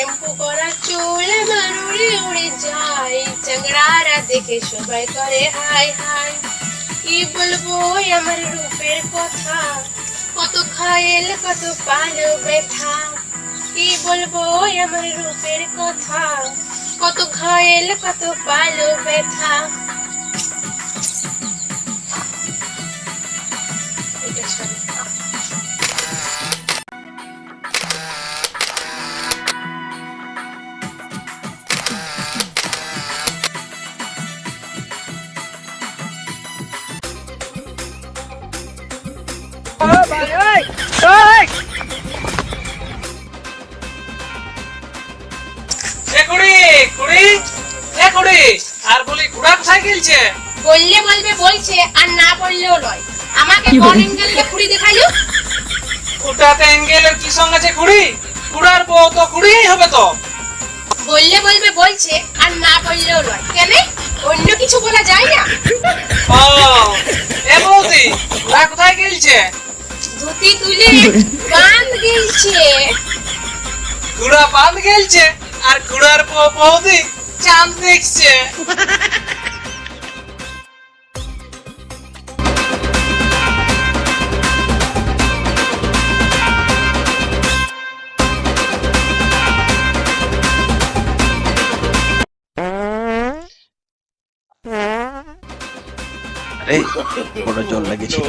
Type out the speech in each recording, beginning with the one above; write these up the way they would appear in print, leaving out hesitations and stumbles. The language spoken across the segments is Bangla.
শ্যাম্পু করা চুল আমার উড়ে উড়ে যায়, চাংড়ারা দেখে সবাই করে হাই হাই। কি বলবো আমার রূপের কথা, কত খায়েল কত পালো ব্যথা। কি বলবো আমার রূপের কথা, কত খায়েল কত পালো ব্যথা। আর বলি ঘোড়া কোথায় গেলছে? বললে বলবে বলছে, আর না বললেও নয়। আমাকে কোন অ্যাঙ্গেলে খুঁড়ি দেখাইলো? ওটাতে অ্যাঙ্গেলের কি সঙ্গে আছে খুড়ি? ঘোড়ার বউ তো খুড়িই হবে তো। বললে বলবে বলছে, আর না বললেও নয়। কেন অন্য কিছু বলা যায় না? ও এ বৌদি, ঘোড়া কোথায় গেলছে? ধুতি তুলে বাঁধ গেলছে। ঘোড়া বাঁধ গেলছে আর ঘোড়ার বউ বৌদি চাঁদ দেখছে। আরে বড় জল লেগেছিল।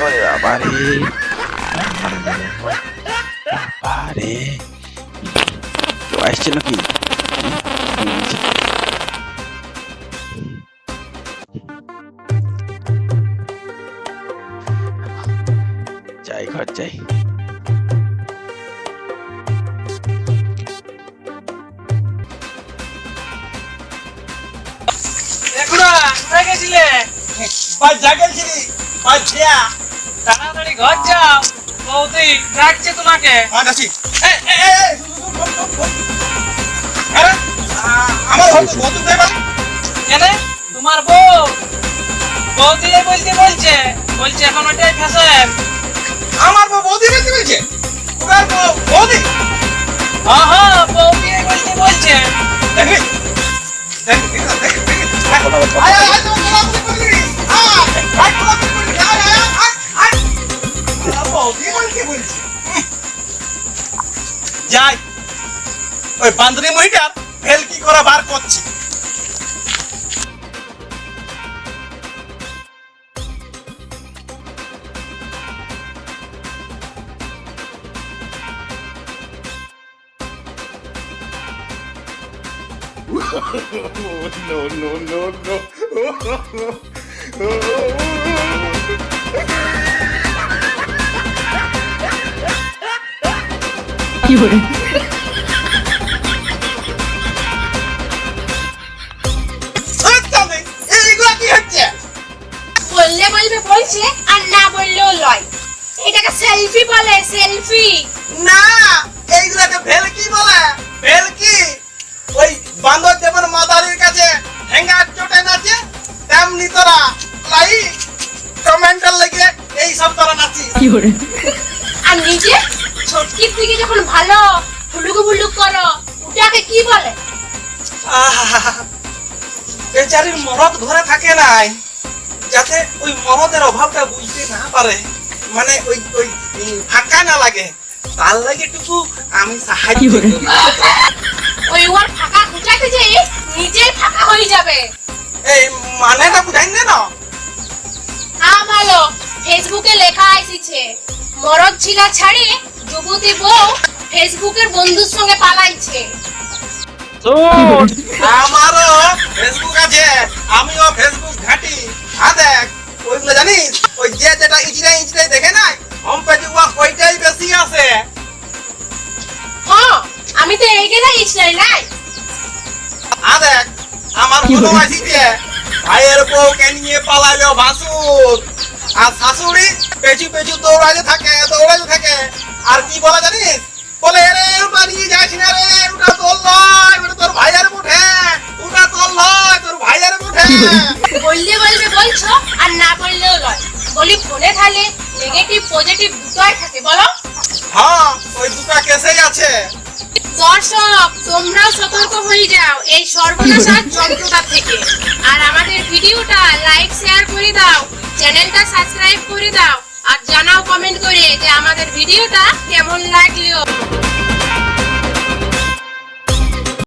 ওরে বাবারে, বাবারে, কেউ আসছে নাকি? যাই ঘর যাই। তাড়াতাড়ি ঘর যাও, বৌদি ডাকছে তোমাকে। কেন তোমার বউ? বৌদি বলতে বলছে, বলছে এখন ওটাই ফ্যাশন। আমার বউ বৌদি বলতে বলছে? ওর বউ বৌদি? হ্যাঁ হ্যাঁ, বৌদি বলতে বলছে। দেখবি দেখবি দেখবি আয় আয় তো গোলাপি করে দিবি। আয় গোলাপি করে দিবি। আয় আয় আয় আয় বৌদি বলতে বলছে। যাই ওই বান্দরি মহিটার ভেলকি করা বার করছি। No, no, no, no. Fiore. এইগুলা কি হচ্ছে? বললে বলবে বলছে, আর না বললেও লয়। এটাকে সেলফি বলে, সেলফি। না, এইগুলাকে ভেলকি বলে। ভেলকি ওই বান্দর যেমন মাদারির কাছে ঠেঙ্গার চটে নাচে, তেমনি তোরা লাই কমেন্টার লেগে এই সব তোরা নাচিস। Fiore. আর নিজে ছোটকির দিকে যখন ভালো হুলুক হুলুক করো, ওটাকে কি বলে? বেচারির মরদ ঘরে থাকে নাই, যাতে ওই মরদের অভাবটা বুঝতে না পারে, মানে ওই ওই ফাঁকা না লাগে, তার লাগে টুকু আমি সাহায্য করি। ওই ওর ফাঁকা খুঁজাতে যে নিজেই ফাঁকা হয়ে যাবে। এই মানেটা বুঝাই না? হ্যাঁ ভালো, ফেসবুকে লেখা আসছে, মরদ ছিলা ছাড়ি যুবতী বউ ফেসবুকের বন্ধুর সঙ্গে পালাইছে। আমারও ফেসবুক আছে, আমিও ফেসবুক ঘাঁটি। দেখ ওইগুলো জানিস, ওই যে যেটা ইচড়াই ইচড়াই দেখে নাই, হোম পেজে ওইটাই বেশি আছে। হ্যাঁ, আমি তো এইগুলাই ইচ্ছাই নাই। দেখ আমার মনে আসিছে, ভাইয়ের বউকে নিয়ে পালাইলো ভাসুর, আর শাশুড়ি পেছু পেছু দৌড়াতে থাকে দৌড়াতে থাকে। আর কি বলে জানিস, বলে রে ওটা নিয়ে যাস না রে, ওটা তোর নয়, ওটা তোর ভাইয়ের মুঠে, ওটা তোর নয়, তোর ভাইয়ের মুঠে। বললে বলবে বলছো, আর না বললেও লয়। বলি ফোনে তাহলে নেগেটিভ পজিটিভ দুটোই থাকে বলো। হ্যাঁ ওই দুটো কেসেই আছে। দর্শক তোমরাও সতর্ক হয়ে যাও এই সর্বনাশার যন্ত্রটা থেকে। আর আমাদের ভিডিওটা লাইক শেয়ার করে দাও, চ্যানেলটা সাবস্ক্রাইব করে দাও, আর জানাও কমেন্ট করে যে আমাদের ভিডিওটা কেমন লাগলো।